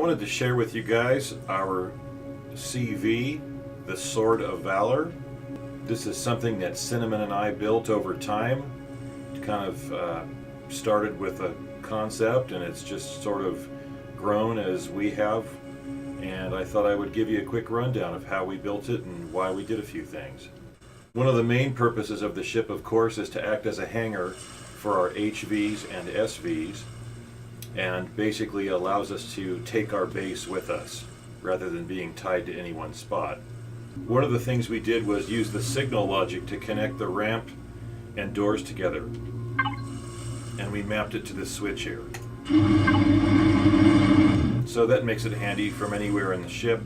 wanted to share with you guys our CV, the Sword of Valor. This is something that Cinnamon and I built over time. It kind of started with a concept, and it's just sort of grown as we have. And I thought I would give you a quick rundown of how we built it and why we did a few things. One of the main purposes of the ship, of course, is to act as a hangar for our HVs and SVs, and basically allows us to take our base with us rather than being tied to any one spot. One of the things we did was use the signal logic to connect the ramp and doors together, and we mapped it to this switch here. So that makes it handy from anywhere in the ship.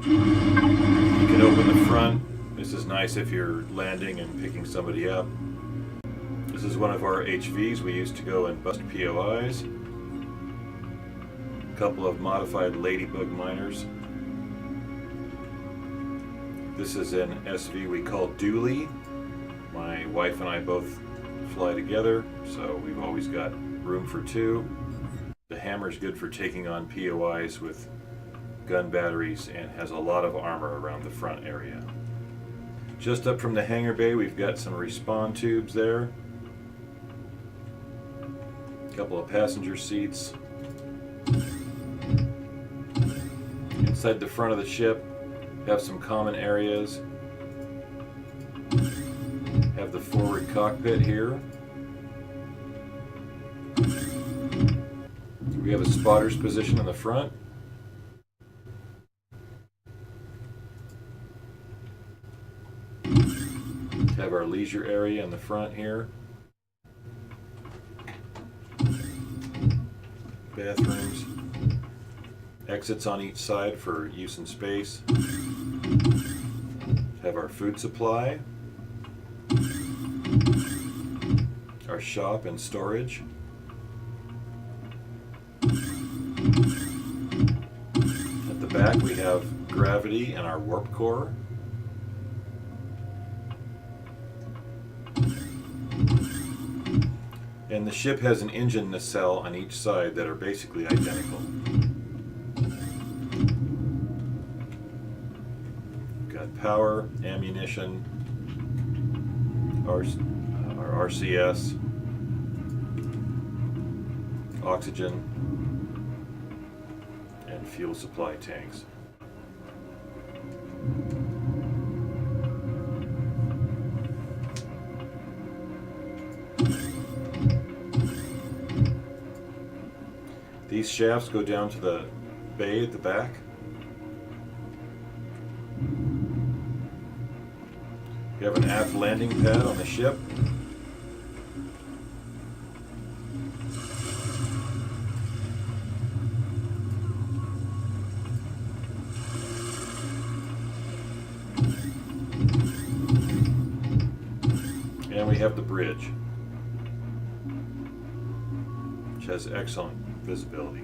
You can open the front. This is nice if you're landing and picking somebody up. This is one of our HVs we used to go and bust POIs. A couple of modified ladybug miners. This is an SV we call Dooley. My wife and I both fly together, so we've always got room for two. The hammer's good for taking on POIs with gun batteries and has a lot of armor around the front area. Just up from the hangar bay, we've got some respawn tubes there. A couple of passenger seats. Inside the front of the ship, have some common areas. Have the forward cockpit here. We have a spotter's position in the front. Have our leisure area in the front here. Bathrooms. Exits on each side for use in space. Have our food supply. Our shop and storage. At the back we have gravity and our warp core. And the ship has an engine nacelle on each side that are basically identical. Got power, ammunition, our RCS, oxygen, and fuel supply tanks. These shafts go down to the bay at the back. We have an aft landing pad on the ship. And we have the bridge, which has excellent visibility.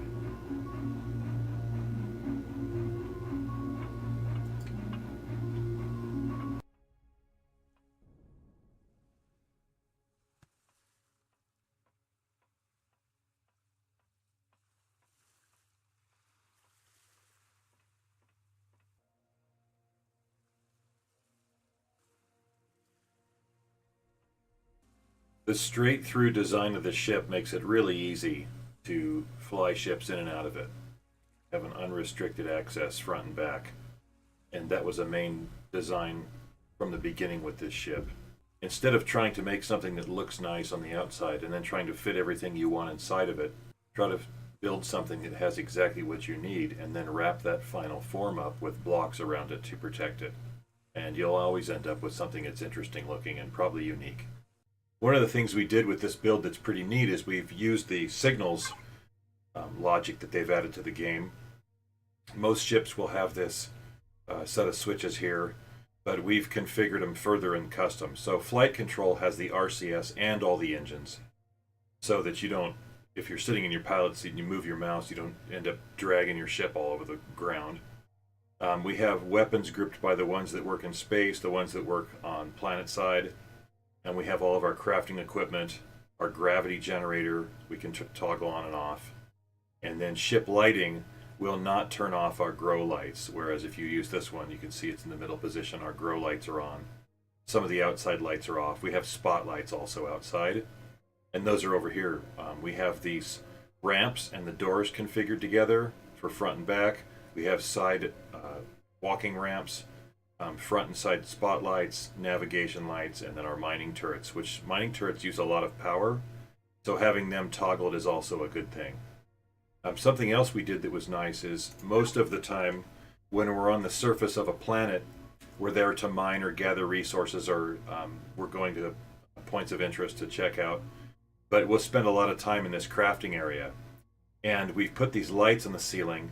The straight-through design of the ship makes it really easy to fly ships in and out of it. Have an unrestricted access front and back. And that was a main design from the beginning with this ship. Instead of trying to make something that looks nice on the outside and then trying to fit everything you want inside of it, try to build something that has exactly what you need and then wrap that final form up with blocks around it to protect it. And you'll always end up with something that's interesting looking and probably unique. One of the things we did with this build that's pretty neat is we've used the signals logic that they've added to the game. Most ships will have this set of switches here, but we've configured them further in custom. So flight control has the RCS and all the engines, so that you don't, if you're sitting in your pilot seat and you move your mouse, you don't end up dragging your ship all over the ground. We have weapons grouped by the ones that work in space, the ones that work on planet side, and we have all of our crafting equipment, our gravity generator we can toggle on and off, And then ship lighting will not turn off our grow lights, whereas if you use this one, you can see it's in the middle position. Our grow lights are on. Some of the outside lights are off. We have spotlights also outside, and those are over here. We have these ramps and the doors configured together for front and back. We have side walking ramps, front and side spotlights, navigation lights, and then our mining turrets, which mining turrets use a lot of power, so having them toggled is also a good thing. Something else we did that was nice is most of the time when we're on the surface of a planet, we're there to mine or gather resources, or we're going to points of interest to check out. But we'll spend a lot of time in this crafting area. And we've put these lights on the ceiling,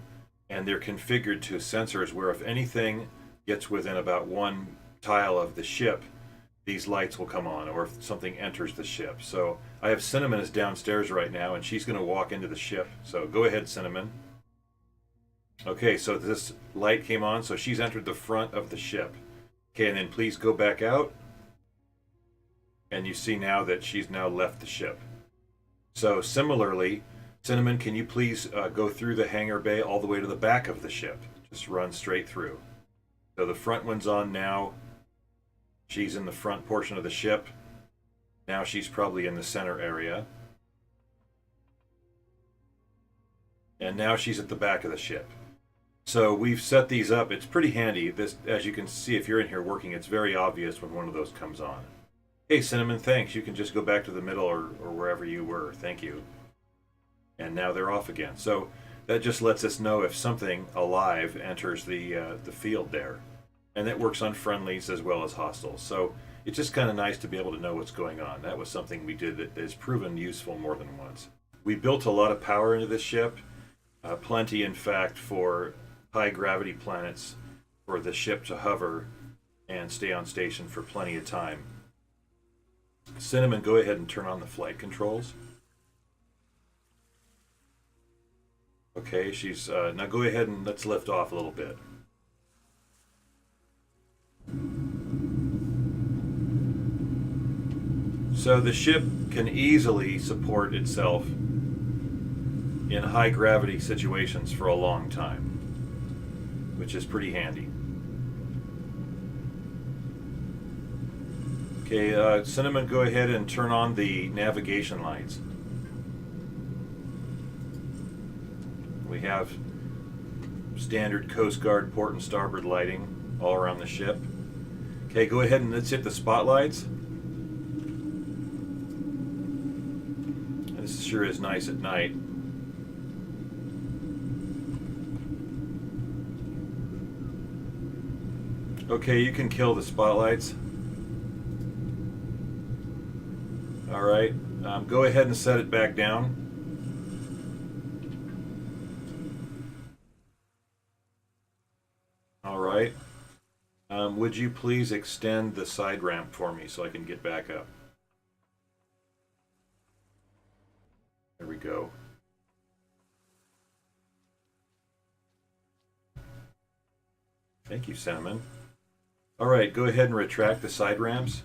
and they're configured to sensors where if anything gets within about one tile of the ship, these lights will come on, or if something enters the ship. So I have Cinnamon is downstairs right now, and she's going to walk into the ship. So go ahead, Cinnamon. Okay, so this light came on, so she's entered the front of the ship. Okay, and then please go back out. And you see now that she's now left the ship. So similarly, Cinnamon, can you please go through the hangar bay all the way to the back of the ship? Just run straight through. So the front one's on now. She's in the front portion of the ship. Now she's probably in the center area. And now she's at the back of the ship. So we've set these up. It's pretty handy. This, as you can see, if you're in here working, it's very obvious when one of those comes on. Hey, Cinnamon, thanks. You can just go back to the middle or wherever you were. Thank you. And now they're off again. So that just lets us know if something alive enters the field there. And that works on friendlies as well as hostiles. So it's just kind of nice to be able to know what's going on. That was something we did that has proven useful more than once. We built a lot of power into this ship. Plenty, in fact, for high gravity planets for the ship to hover and stay on station for plenty of time. Cinnamon, go ahead and turn on the flight controls. Okay, she's now go ahead and let's lift off a little bit. So the ship can easily support itself in high gravity situations for a long time, which is pretty handy. Okay, Cinnamon, go ahead and turn on the navigation lights. We have standard Coast Guard port and starboard lighting all around the ship. Okay, go ahead and let's hit the spotlights. This sure is nice at night. Okay, you can kill the spotlights. All right, go ahead and set it back down. All right. Would you please extend the side ramp for me so I can get back up? There we go. Thank you, Cinnamon. All right, go ahead and retract the side ramps.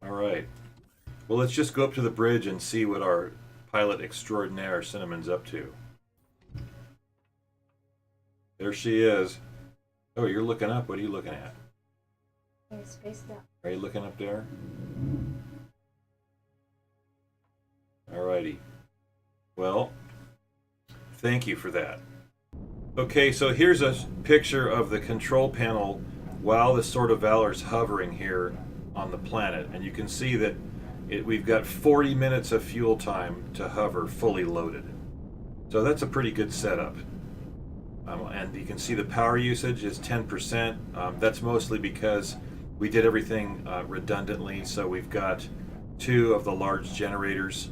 All right. Well, let's just go up to the bridge and see what our pilot extraordinaire Cinnamon's up to. There she is. Oh, you're looking up. What are you looking at? Space down. Are you looking up there? Alrighty. Well, thank you for that. Okay, so here's a picture of the control panel while the Sword of Valor is hovering here on the planet. And you can see that we've got 40 minutes of fuel time to hover fully loaded. So that's a pretty good setup. And you can see the power usage is 10%. That's mostly because we did everything redundantly. So we've got 2 of the large generators.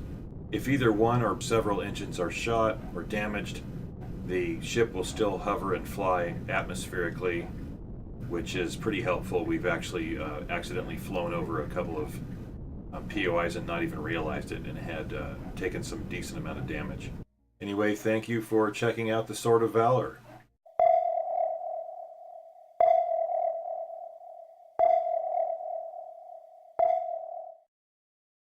If either one or several engines are shot or damaged, the ship will still hover and fly atmospherically, which is pretty helpful. We've actually accidentally flown over a couple of POIs and not even realized it, and had taken some decent amount of damage. Anyway, thank you for checking out the Sword of Valor.